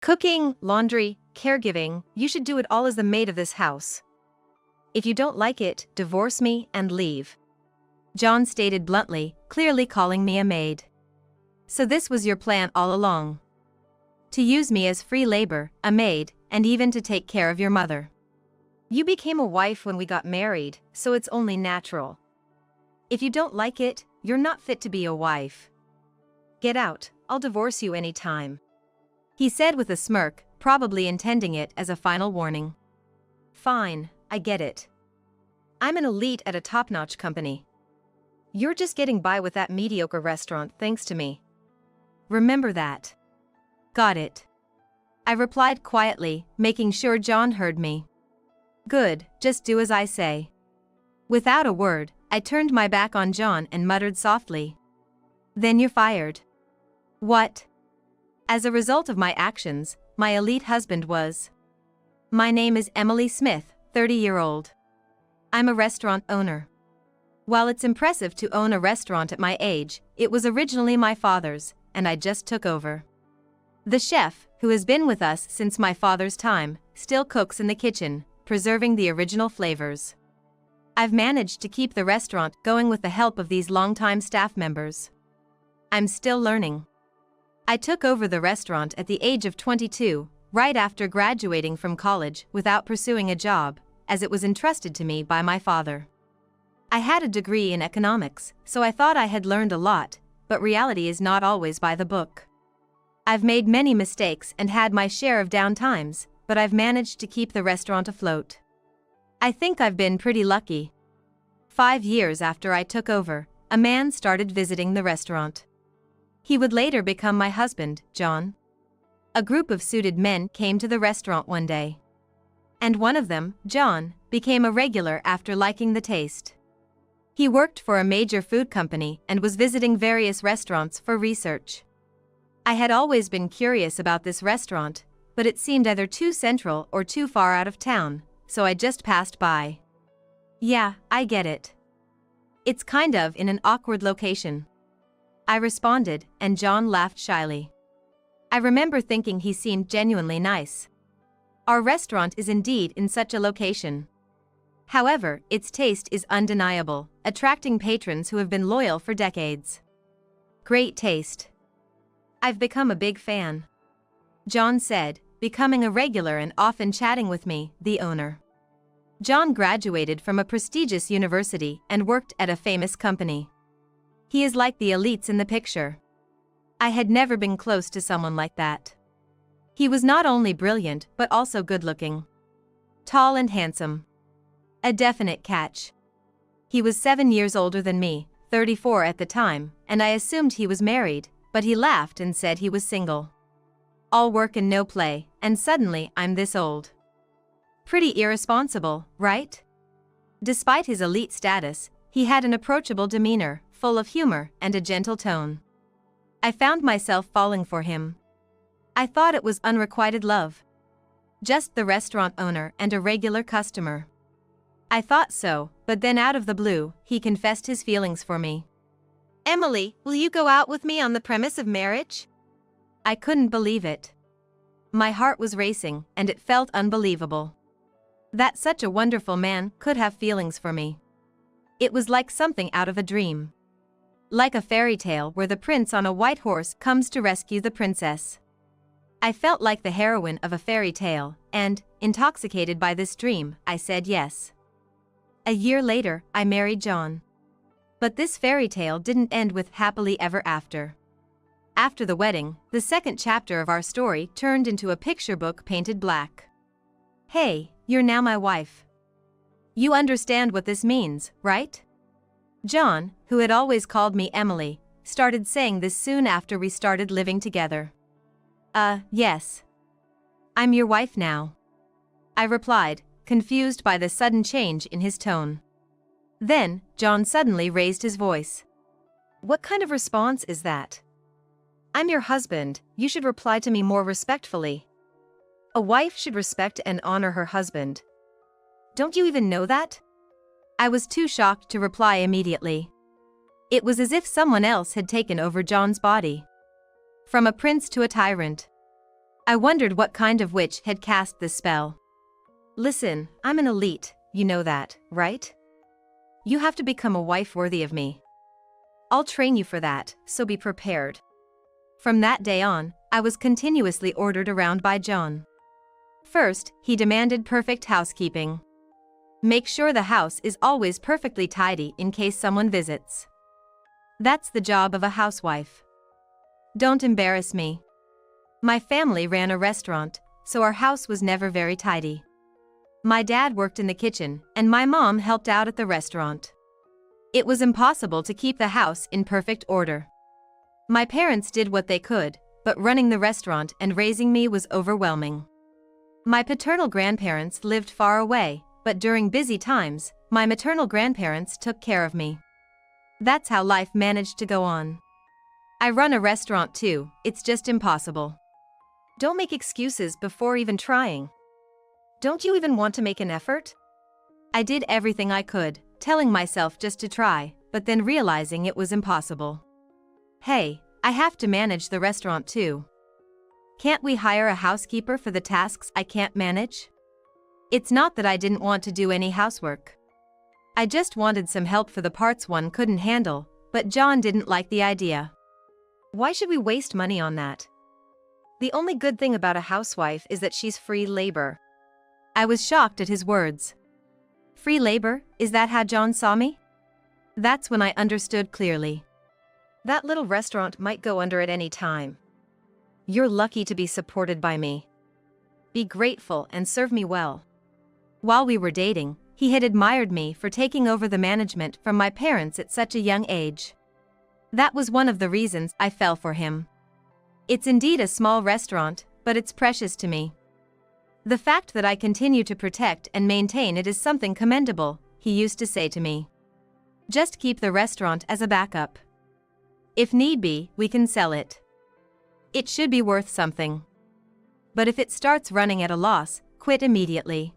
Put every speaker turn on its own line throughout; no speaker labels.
Cooking, laundry, caregiving, you should do it all as the maid of this house. If you don't like it, divorce me and leave. John stated bluntly, clearly calling me a maid. So this was your plan all along? To use me as free labor, a maid, and even to take care of your mother. You became a wife when we got married, so it's only natural. If you don't like it, you're not fit to be a wife. Get out, I'll divorce you anytime. He said with a smirk, probably intending it as a final warning. Fine, I get it. I'm an elite at a top-notch company. You're just getting by with that mediocre restaurant thanks to me. Remember that. Got it. I replied quietly, making sure John heard me. Good, just do as I say. Without a word, I turned my back on John and muttered softly. Then you're fired. What? As a result of my actions, my elite husband was. My name is Emily Smith, 30-year-old. I'm a restaurant owner. While it's impressive to own a restaurant at my age, it was originally my father's, and I just took over. The chef, who has been with us since my father's time, still cooks in the kitchen, preserving the original flavors. I've managed to keep the restaurant going with the help of these longtime staff members. I'm still learning. I took over the restaurant at the age of 22, right after graduating from college without pursuing a job, as it was entrusted to me by my father. I had a degree in economics, so I thought I had learned a lot, but reality is not always by the book. I've made many mistakes and had my share of down times, but I've managed to keep the restaurant afloat. I think I've been pretty lucky. 5 years after I took over, a man started visiting the restaurant. He would later become my husband, John. A group of suited men came to the restaurant one day. And one of them, John, became a regular after liking the taste. He worked for a major food company and was visiting various restaurants for research. I had always been curious about this restaurant, but it seemed either too central or too far out of town, so I just passed by. Yeah, I get it. It's kind of in an awkward location. I responded, and John laughed shyly. I remember thinking he seemed genuinely nice. Our restaurant is indeed in such a location. However, its taste is undeniable, attracting patrons who have been loyal for decades. Great taste. I've become a big fan. John said, becoming a regular and often chatting with me, the owner. John graduated from a prestigious university and worked at a famous company. He is like the elites in the picture. I had never been close to someone like that. He was not only brilliant but also good-looking. Tall and handsome. A definite catch. He was 7 years older than me, 34 at the time, and I assumed he was married, but he laughed and said he was single. All work and no play, and suddenly I'm this old. Pretty irresponsible, right? Despite his elite status, he had an approachable demeanor, full of humor and a gentle tone. I found myself falling for him. I thought it was unrequited love. Just the restaurant owner and a regular customer. I thought so, but then out of the blue, he confessed his feelings for me. Emily, will you go out with me on the premise of marriage? I couldn't believe it. My heart was racing, and it felt unbelievable. That such a wonderful man could have feelings for me. It was like something out of a dream. Like a fairy tale where the prince on a white horse comes to rescue the princess. I felt like the heroine of a fairy tale, and, intoxicated by this dream, I said yes. A year later, I married John. But this fairy tale didn't end with happily ever after. After the wedding, the second chapter of our story turned into a picture book painted black. Hey, you're now my wife. You understand what this means, right? John, who had always called me Emily, started saying this soon after we started living together. Yes. I'm your wife now. I replied, confused by the sudden change in his tone. Then, John suddenly raised his voice. What kind of response is that? I'm your husband, you should reply to me more respectfully. A wife should respect and honor her husband. Don't you even know that? I was too shocked to reply immediately. It was as if someone else had taken over John's body. From a prince to a tyrant. I wondered what kind of witch had cast this spell. Listen, I'm an elite, you know that, right? You have to become a wife worthy of me. I'll train you for that, so be prepared. From that day on, I was continuously ordered around by John. First, he demanded perfect housekeeping. Make sure the house is always perfectly tidy in case someone visits. That's the job of a housewife. Don't embarrass me. My family ran a restaurant, so our house was never very tidy. My dad worked in the kitchen, and my mom helped out at the restaurant. It was impossible to keep the house in perfect order. My parents did what they could, but running the restaurant and raising me was overwhelming. My paternal grandparents lived far away, but during busy times, my maternal grandparents took care of me. That's how life managed to go on. I run a restaurant too, it's just impossible. Don't make excuses before even trying. Don't you even want to make an effort? I did everything I could, telling myself just to try, but then realizing it was impossible. Hey, I have to manage the restaurant too. Can't we hire a housekeeper for the tasks I can't manage? It's not that I didn't want to do any housework. I just wanted some help for the parts one couldn't handle, but John didn't like the idea. Why should we waste money on that? The only good thing about a housewife is that she's free labor. I was shocked at his words. Free labor, is that how John saw me? That's when I understood clearly. That little restaurant might go under at any time. You're lucky to be supported by me. Be grateful and serve me well. While we were dating, he had admired me for taking over the management from my parents at such a young age. That was one of the reasons I fell for him. It's indeed a small restaurant, but it's precious to me. The fact that I continue to protect and maintain it is something commendable, he used to say to me. Just keep the restaurant as a backup. If need be, we can sell it. It should be worth something. But if it starts running at a loss, quit immediately.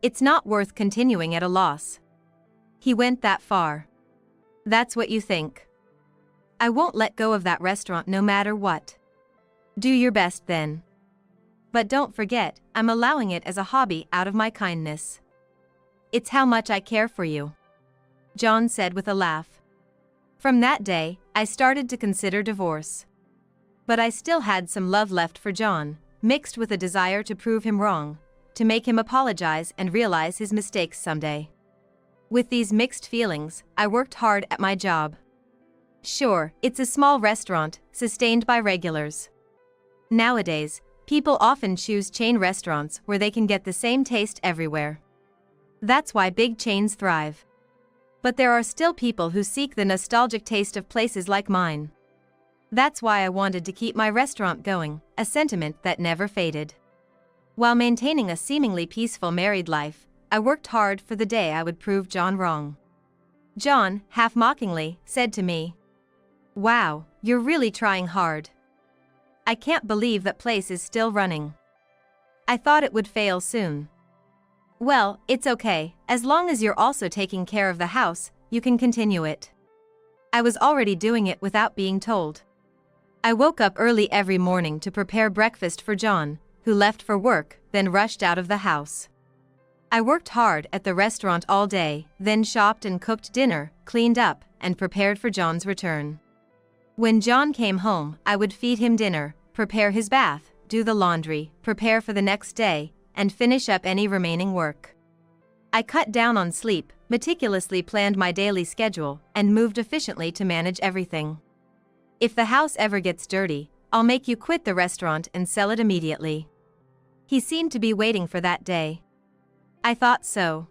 It's not worth continuing at a loss. He went that far. That's what you think. I won't let go of that restaurant no matter what. Do your best then. But don't forget, I'm allowing it as a hobby out of my kindness. It's how much I care for you. John said with a laugh. From that day, I started to consider divorce. But I still had some love left for John, mixed with a desire to prove him wrong, to make him apologize and realize his mistakes someday. With these mixed feelings, I worked hard at my job. Sure, it's a small restaurant, sustained by regulars. Nowadays, people often choose chain restaurants where they can get the same taste everywhere. That's why big chains thrive. But there are still people who seek the nostalgic taste of places like mine. That's why I wanted to keep my restaurant going, a sentiment that never faded. While maintaining a seemingly peaceful married life, I worked hard for the day I would prove John wrong. John, half mockingly, said to me, "Wow, you're really trying hard. I can't believe that place is still running. I thought it would fail soon." Well, it's okay, as long as you're also taking care of the house, you can continue it. I was already doing it without being told. I woke up early every morning to prepare breakfast for John, who left for work, then rushed out of the house. I worked hard at the restaurant all day, then shopped and cooked dinner, cleaned up, and prepared for John's return. When John came home, I would feed him dinner, prepare his bath, do the laundry, prepare for the next day, and finish up any remaining work. I cut down on sleep, meticulously planned my daily schedule, and moved efficiently to manage everything. If the house ever gets dirty, I'll make you quit the restaurant and sell it immediately. He seemed to be waiting for that day. I thought so.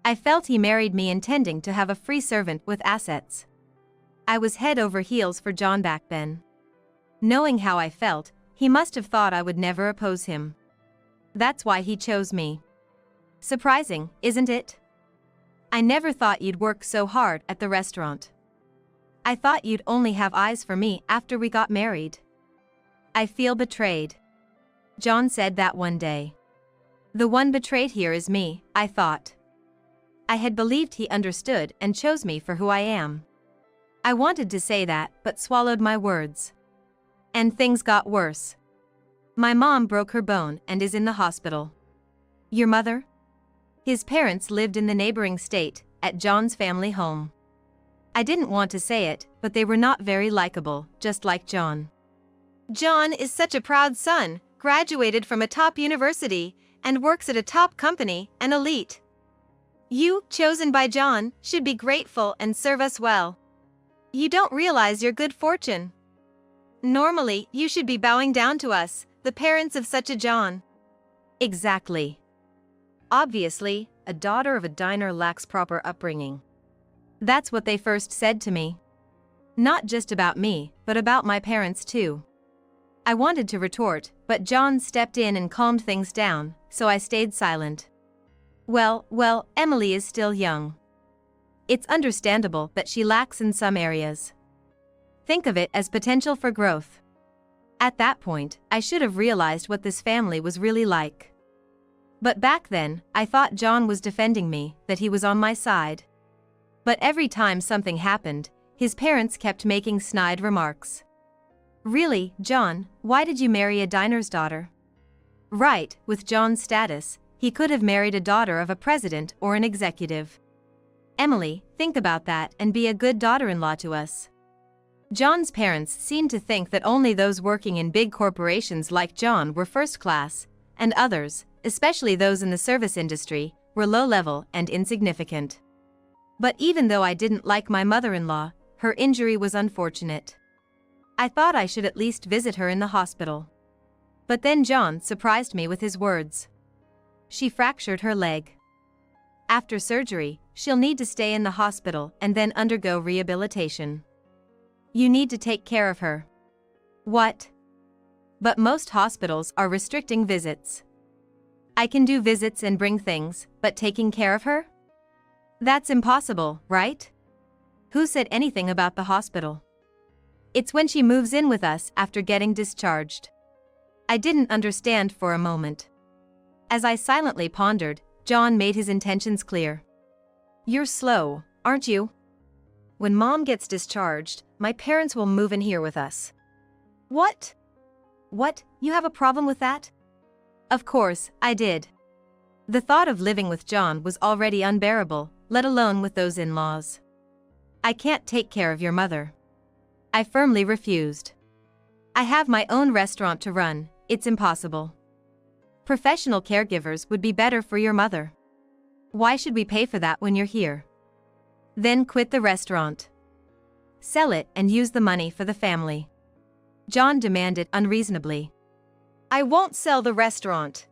I felt he married me intending to have a free servant with assets. I was head over heels for John back then. Knowing how I felt, he must have thought I would never oppose him. That's why he chose me. Surprising, isn't it? I never thought you'd work so hard at the restaurant. I thought you'd only have eyes for me after we got married. I feel betrayed. John said that one day. The one betrayed here is me, I thought. I had believed he understood and chose me for who I am. I wanted to say that, but swallowed my words. And things got worse. My mom broke her bone and is in the hospital. Your mother? His parents lived in the neighboring state, at John's family home. I didn't want to say it, but they were not very likable, just like John. John is such a proud son, graduated from a top university, and works at a top company, an elite. You, chosen by John, should be grateful and serve us well. You don't realize your good fortune. Normally, you should be bowing down to us, the parents of such a John. Exactly. Obviously, a daughter of a diner lacks proper upbringing. That's what they first said to me. Not just about me, but about my parents too. I wanted to retort, but John stepped in and calmed things down, so I stayed silent. Well, Emily is still young. It's understandable that she lacks in some areas. Think of it as potential for growth. At that point, I should have realized what this family was really like. But back then, I thought John was defending me, that he was on my side. But every time something happened, his parents kept making snide remarks. Really, John, why did you marry a diner's daughter? Right, with John's status, he could have married a daughter of a president or an executive. Emily, think about that and be a good daughter-in-law to us. John's parents seemed to think that only those working in big corporations like John were first class, and others, especially those in the service industry, were low-level and insignificant. But even though I didn't like my mother-in-law, her injury was unfortunate. I thought I should at least visit her in the hospital. But then John surprised me with his words. She fractured her leg. After surgery, she'll need to stay in the hospital and then undergo rehabilitation. You need to take care of her. What? But most hospitals are restricting visits. I can do visits and bring things, but taking care of her? That's impossible, right? Who said anything about the hospital? It's when she moves in with us after getting discharged. I didn't understand for a moment. As I silently pondered, John made his intentions clear. You're slow, aren't you? When Mom gets discharged, my parents will move in here with us. What? What, you have a problem with that? Of course, I did. The thought of living with John was already unbearable, let alone with those in-laws. I can't take care of your mother. I firmly refused. I have my own restaurant to run, it's impossible. Professional caregivers would be better for your mother. Why should we pay for that when you're here? Then quit the restaurant. Sell it and use the money for the family. John demanded unreasonably. I won't sell the restaurant.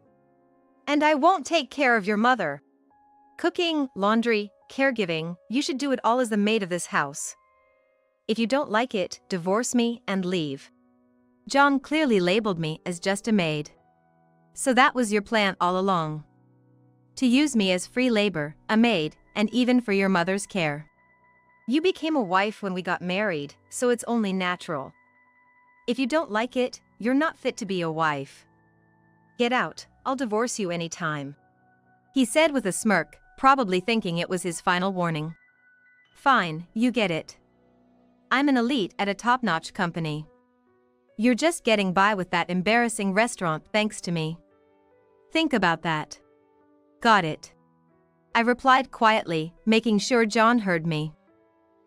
And I won't take care of your mother. Cooking, laundry, caregiving, you should do it all as the maid of this house. If you don't like it, divorce me and leave. John clearly labeled me as just a maid. So that was your plan all along. To use me as free labor, a maid, and even for your mother's care. You became a wife when we got married, so it's only natural. If you don't like it, you're not fit to be a wife. Get out, I'll divorce you anytime. He said with a smirk, probably thinking it was his final warning. Fine, you get it. I'm an elite at a top-notch company. You're just getting by with that embarrassing restaurant thanks to me. Think about that. Got it. I replied quietly, making sure John heard me.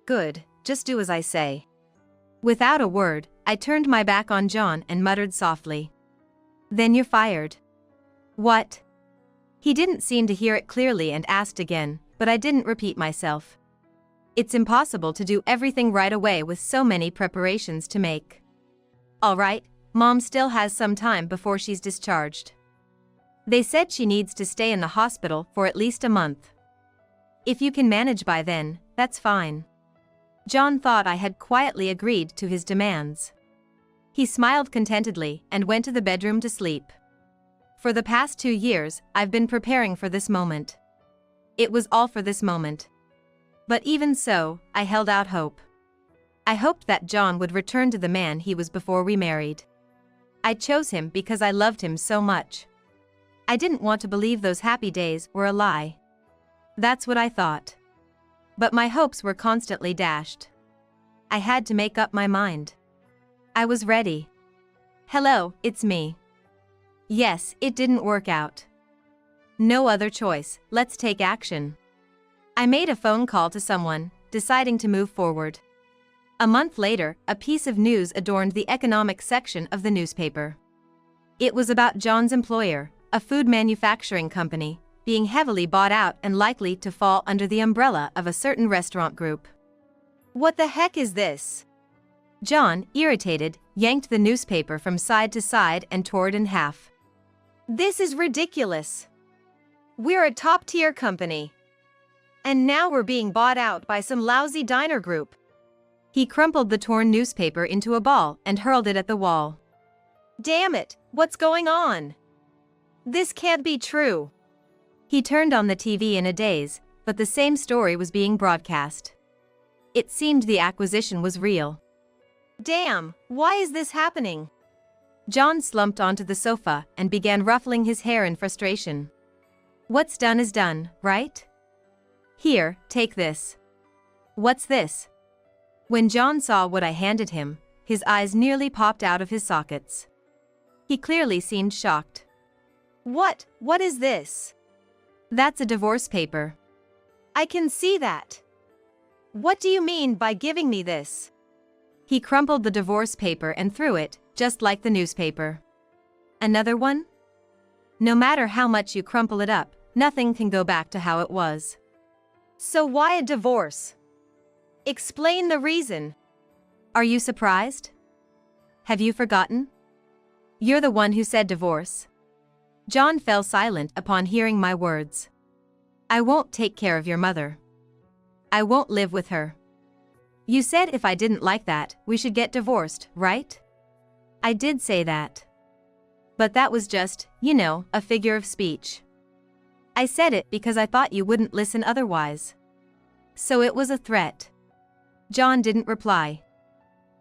Good, just do as I say. Without a word, I turned my back on John and muttered softly. Then you're fired. What? He didn't seem to hear it clearly and asked again, but I didn't repeat myself. It's impossible to do everything right away with so many preparations to make. All right, Mom still has some time before she's discharged. They said she needs to stay in the hospital for at least a month. If you can manage by then, that's fine. John thought I had quietly agreed to his demands. He smiled contentedly and went to the bedroom to sleep. For the past 2 years, I've been preparing for this moment. It was all for this moment. But even so, I held out hope. I hoped that John would return to the man he was before we married. I chose him because I loved him so much. I didn't want to believe those happy days were a lie. That's what I thought. But my hopes were constantly dashed. I had to make up my mind. I was ready. Hello, it's me. Yes, it didn't work out. No other choice, let's take action. I made a phone call to someone, deciding to move forward. A month later, a piece of news adorned the economic section of the newspaper. It was about John's employer, a food manufacturing company, being heavily bought out and likely to fall under the umbrella of a certain restaurant group. What the heck is this? John, irritated, yanked the newspaper from side to side and tore it in half. This is ridiculous. We're a top-tier company. And now we're being bought out by some lousy diner group. He crumpled the torn newspaper into a ball and hurled it at the wall. Damn it, what's going on? This can't be true. He turned on the TV in a daze, but the same story was being broadcast. It seemed the acquisition was real. Damn, why is this happening? John slumped onto the sofa and began ruffling his hair in frustration. What's done is done, right? Here, take this. What's this? When John saw what I handed him, his eyes nearly popped out of his sockets. He clearly seemed shocked. What is this? That's a divorce paper. I can see that. What do you mean by giving me this? He crumpled the divorce paper and threw it, just like the newspaper. Another one? No matter how much you crumple it up, nothing can go back to how it was. So why a divorce? Explain the reason. Are you surprised? Have you forgotten? You're the one who said divorce. John fell silent upon hearing my words. I won't take care of your mother. I won't live with her. You said if I didn't like that, we should get divorced, right? I did say that. But that was just, a figure of speech. I said it because I thought you wouldn't listen otherwise. So it was a threat. John didn't reply.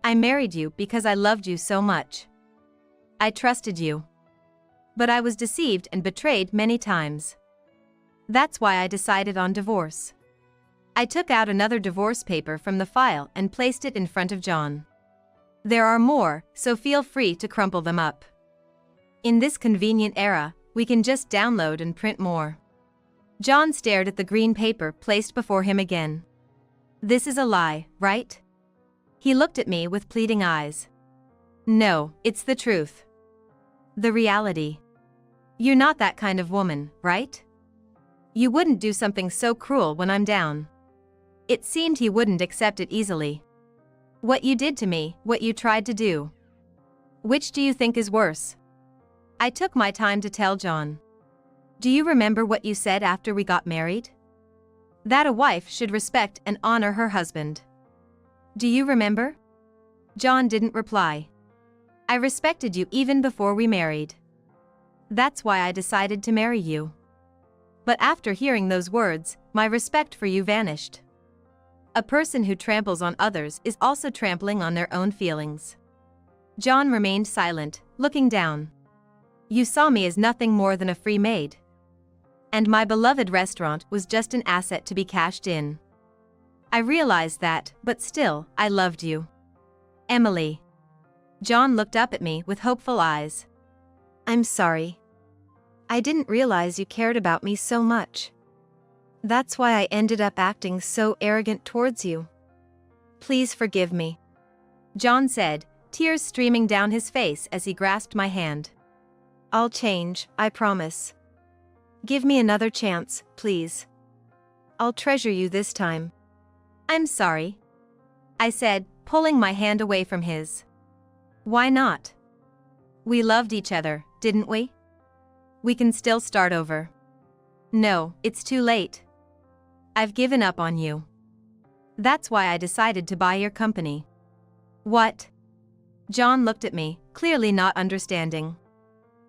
I married you because I loved you so much. I trusted you. But I was deceived and betrayed many times. That's why I decided on divorce. I took out another divorce paper from the file and placed it in front of John. There are more, so feel free to crumple them up. In this convenient era, we can just download and print more. John stared at the green paper placed before him again. This is a lie, right? He looked at me with pleading eyes. No, it's the truth. The reality. You're not that kind of woman, right? You wouldn't do something so cruel when I'm down. It seemed he wouldn't accept it easily. What you did to me, what you tried to do. Which do you think is worse? I took my time to tell John. Do you remember what you said after we got married? That a wife should respect and honor her husband. Do you remember? John didn't reply. I respected you even before we married. That's why I decided to marry you. But after hearing those words, my respect for you vanished. A person who tramples on others is also trampling on their own feelings. John remained silent, looking down. You saw me as nothing more than a free maid. And my beloved restaurant was just an asset to be cashed in. I realized that, but still, I loved you. Emily. John looked up at me with hopeful eyes. I'm sorry. I didn't realize you cared about me so much. That's why I ended up acting so arrogant towards you. Please forgive me. John said, tears streaming down his face as he grasped my hand. I'll change, I promise. Give me another chance, please. I'll treasure you this time. I'm sorry, I said, pulling my hand away from his. Why not? We loved each other, didn't we? We can still start over. No, it's too late. I've given up on you. That's why I decided to buy your company. What? John looked at me, clearly not understanding.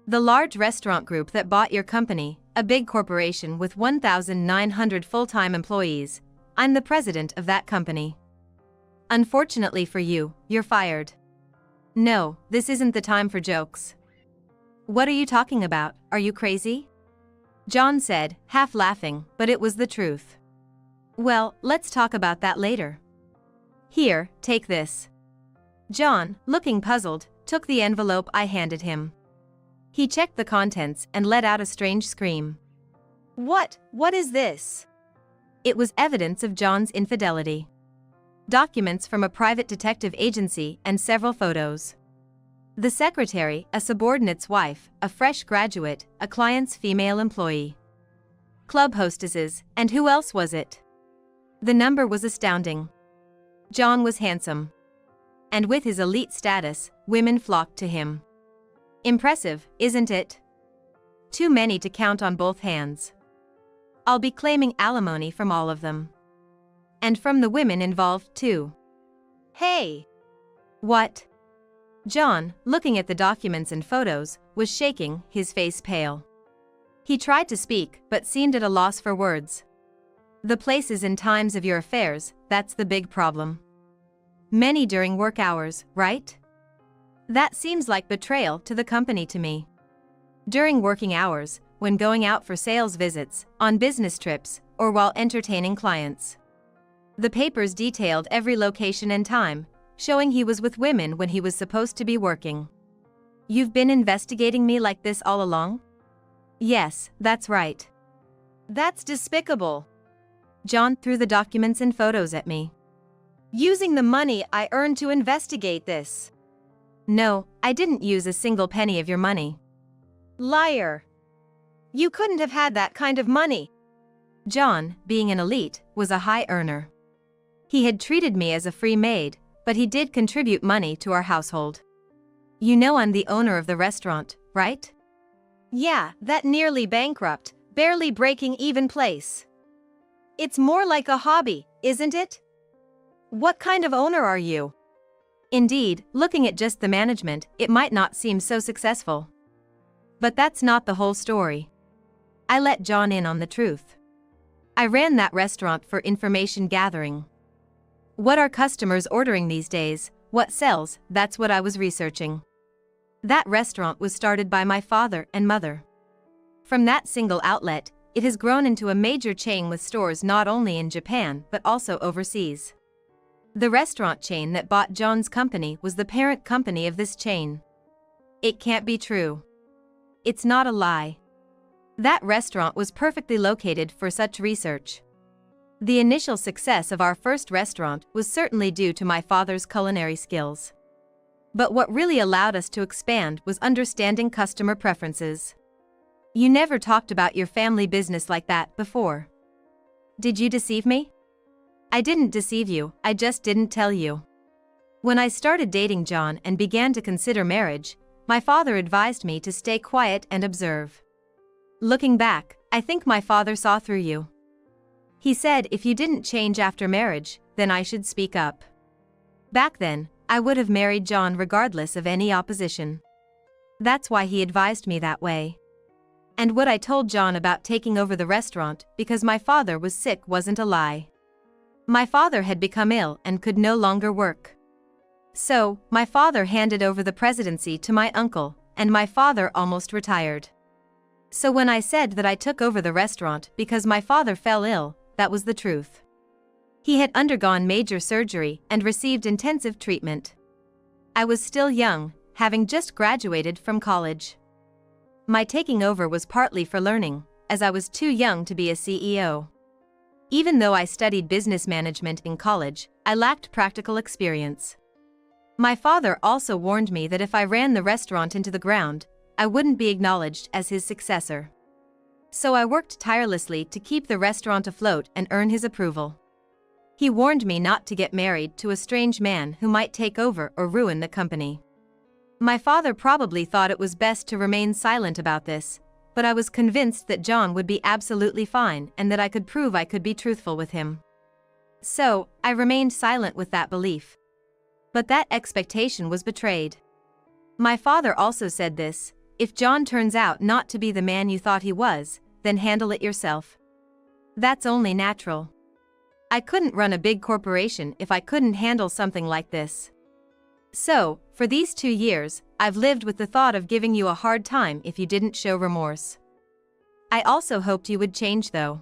The large restaurant group that bought your company, a big corporation with 1,900 full-time employees. I'm the president of that company. Unfortunately for you, you're fired. No, this isn't the time for jokes. What are you talking about, are you crazy? John said, half laughing, but it was the truth. Well, let's talk about that later. Here, take this. John, looking puzzled, took the envelope I handed him. He checked the contents and let out a strange scream. What is this? It was evidence of John's infidelity. Documents from a private detective agency and several photos. The secretary, a subordinate's wife, a fresh graduate, a client's female employee. Club hostesses, and who else was it? The number was astounding. John was handsome. And with his elite status, women flocked to him. Impressive, isn't it? Too many to count on both hands. I'll be claiming alimony from all of them. And from the women involved too. Hey! What? John, looking at the documents and photos, was shaking, his face pale. He tried to speak, but seemed at a loss for words. The places and times of your affairs, that's the big problem. Many during work hours, right? That seems like betrayal to the company to me. During working hours, when going out for sales visits, on business trips, or while entertaining clients. The papers detailed every location and time, showing he was with women when he was supposed to be working. You've been investigating me like this all along? Yes, that's right. That's despicable. John threw the documents and photos at me. Using the money I earned to investigate this. No, I didn't use a single penny of your money. Liar. You couldn't have had that kind of money. John, being an elite, was a high earner. He had treated me as a free maid, but he did contribute money to our household. You know I'm the owner of the restaurant, right? Yeah, that nearly bankrupt, barely breaking even place. It's more like a hobby, isn't it? What kind of owner are you? Indeed, looking at just the management, it might not seem so successful. But that's not the whole story. I let John in on the truth. I ran that restaurant for information gathering. What are customers ordering these days, what sells, that's what I was researching. That restaurant was started by my father and mother. From that single outlet, it has grown into a major chain with stores not only in Japan but also overseas. The restaurant chain that bought John's company was the parent company of this chain. It can't be true. It's not a lie. That restaurant was perfectly located for such research. The initial success of our first restaurant was certainly due to my father's culinary skills. But what really allowed us to expand was understanding customer preferences. You never talked about your family business like that before. Did you deceive me? I didn't deceive you, I just didn't tell you. When I started dating John and began to consider marriage, my father advised me to stay quiet and observe. Looking back, I think my father saw through you. He said if you didn't change after marriage, then I should speak up. Back then, I would have married John regardless of any opposition. That's why he advised me that way. And what I told John about taking over the restaurant because my father was sick wasn't a lie. My father had become ill and could no longer work. So, my father handed over the presidency to my uncle, and my father almost retired. So when I said that I took over the restaurant because my father fell ill, that was the truth. He had undergone major surgery and received intensive treatment. I was still young, having just graduated from college. My taking over was partly for learning, as I was too young to be a CEO. Even though I studied business management in college, I lacked practical experience. My father also warned me that if I ran the restaurant into the ground, I wouldn't be acknowledged as his successor. So I worked tirelessly to keep the restaurant afloat and earn his approval. He warned me not to get married to a strange man who might take over or ruin the company. My father probably thought it was best to remain silent about this, but I was convinced that John would be absolutely fine and that I could prove I could be truthful with him. So, I remained silent with that belief. But that expectation was betrayed. My father also said this: if John turns out not to be the man you thought he was, then handle it yourself. That's only natural. I couldn't run a big corporation if I couldn't handle something like this. So, for these 2 years, I've lived with the thought of giving you a hard time if you didn't show remorse. I also hoped you would change though.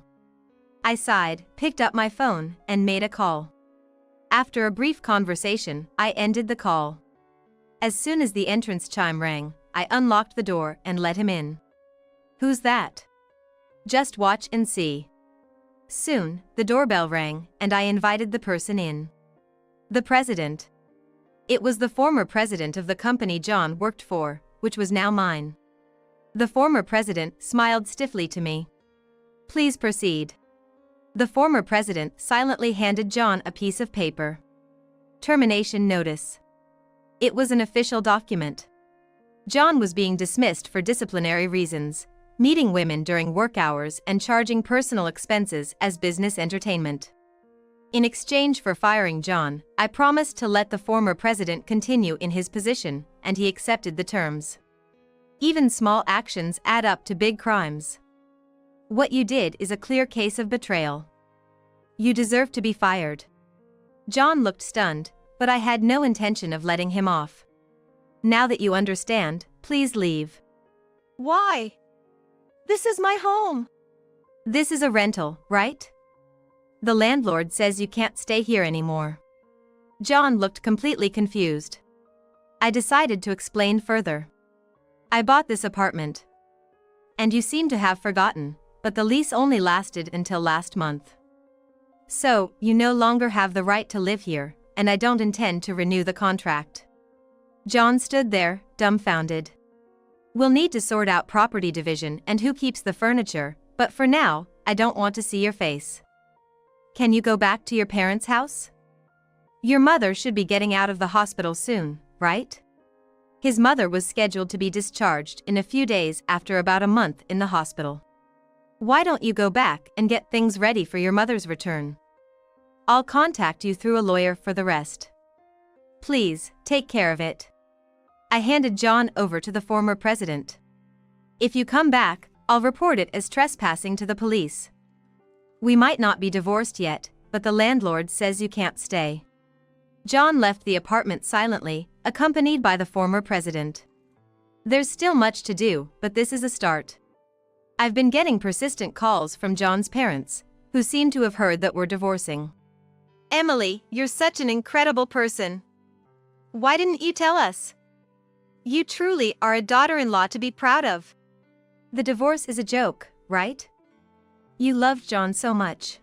I sighed, picked up my phone, and made a call. After a brief conversation, I ended the call. As soon as the entrance chime rang, I unlocked the door and let him in. "Who's that?" "Just watch and see." Soon, the doorbell rang, and I invited the person in. The president. It was the former president of the company John worked for, which was now mine. The former president smiled stiffly to me. "Please proceed." The former president silently handed John a piece of paper. Termination notice. It was an official document. John was being dismissed for disciplinary reasons, meeting women during work hours and charging personal expenses as business entertainment. In exchange for firing John, I promised to let the former president continue in his position, and he accepted the terms. Even small actions add up to big crimes. What you did is a clear case of betrayal. You deserve to be fired. John looked stunned, but I had no intention of letting him off. "Now that you understand, please leave."
"Why? This is my home."
"This is a rental, right? The landlord says you can't stay here anymore." John looked completely confused. I decided to explain further. "I bought this apartment. And you seem to have forgotten, but the lease only lasted until last month. So, you no longer have the right to live here, and I don't intend to renew the contract." John stood there, dumbfounded. "We'll need to sort out property division and who keeps the furniture, but for now, I don't want to see your face. Can you go back to your parents' house? Your mother should be getting out of the hospital soon, right?" His mother was scheduled to be discharged in a few days after about a month in the hospital. "Why don't you go back and get things ready for your mother's return? I'll contact you through a lawyer for the rest. Please, take care of it." I handed John over to the former president. "If you come back, I'll report it as trespassing to the police. We might not be divorced yet, but the landlord says you can't stay." John left the apartment silently, accompanied by the former president. There's still much to do, but this is a start. I've been getting persistent calls from John's parents, who seem to have heard that we're divorcing.
"Emily, you're such an incredible person. Why didn't you tell us? You truly are a daughter-in-law to be proud of."
The divorce is a joke, right? You loved John so much.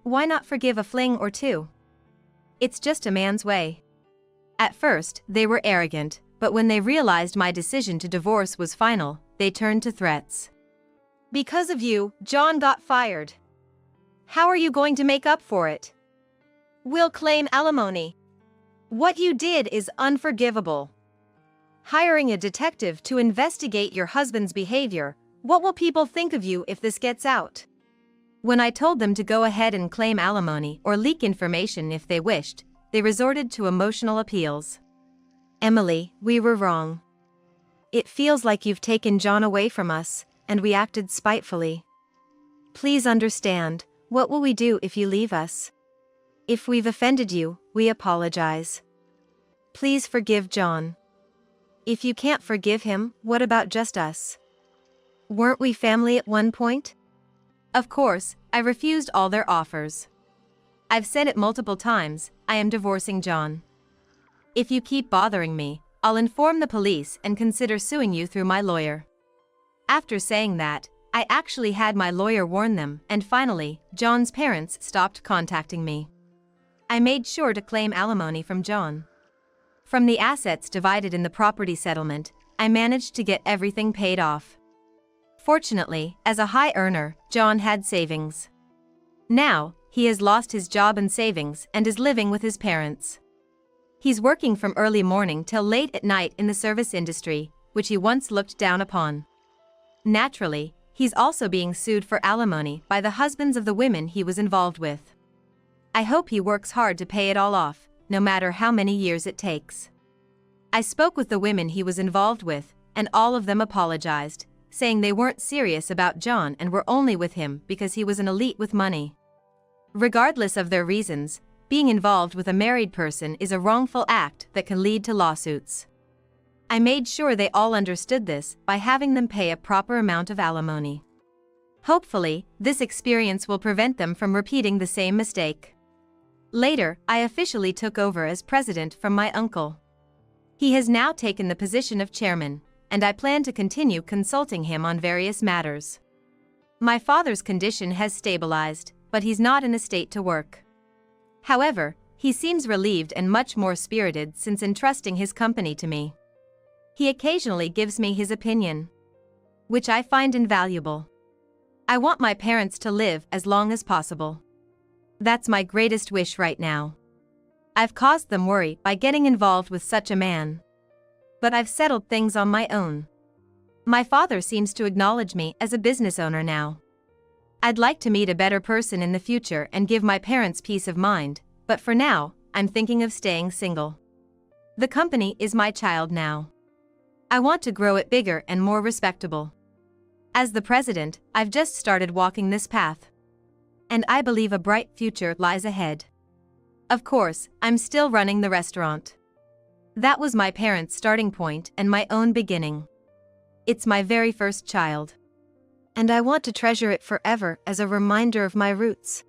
Why not forgive a fling or two? It's just a man's way. At first, they were arrogant, but when they realized my decision to divorce was final, they turned to threats.
"Because of you, John got fired. How are you going to make up for it? We'll claim alimony. What you did is unforgivable. Hiring a detective to investigate your husband's behavior, what will people think of you if this gets out?" When I told them to go ahead and claim alimony or leak information if they wished, they resorted to emotional appeals. "Emily, we were wrong. It feels like you've taken John away from us, and we acted spitefully. Please understand, what will we do if you leave us? If we've offended you, we apologize. Please forgive John. If you can't forgive him, what about just us? Weren't we family at one point?" Of course, I refused all their offers. I've said it multiple times, I am divorcing John. If you keep bothering me, I'll inform the police and consider suing you through my lawyer. After saying that, I actually had my lawyer warn them, and finally, John's parents stopped contacting me. I made sure to claim alimony from John. From the assets divided in the property settlement, I managed to get everything paid off. Fortunately, as a high earner, John had savings. Now, he has lost his job and savings and is living with his parents. He's working from early morning till late at night in the service industry, which he once looked down upon. Naturally, he's also being sued for alimony by the husbands of the women he was involved with. I hope he works hard to pay it all off, no matter how many years it takes. I spoke with the women he was involved with, and all of them apologized, saying they weren't serious about John and were only with him because he was an elite with money. Regardless of their reasons, being involved with a married person is a wrongful act that can lead to lawsuits. I made sure they all understood this by having them pay a proper amount of alimony. Hopefully, this experience will prevent them from repeating the same mistake. Later, I officially took over as president from my uncle. He has now taken the position of chairman,
and I plan to continue consulting him on various matters. My father's condition has stabilized, but he's not in a state to work. However, he seems relieved and much more spirited since entrusting his company to me. He occasionally gives me his opinion, which I find invaluable. I want my parents to live as long as possible. That's my greatest wish right now. I've caused them worry by getting involved with such a man. But I've settled things on my own. My father seems to acknowledge me as a business owner now. I'd like to meet a better person in the future and give my parents peace of mind, but for now, I'm thinking of staying single. The company is my child now. I want to grow it bigger and more respectable. As the president, I've just started walking this path. And I believe a bright future lies ahead. Of course, I'm still running the restaurant. That was my parents' starting point and my own beginning. It's my very first child. And I want to treasure it forever as a reminder of my roots.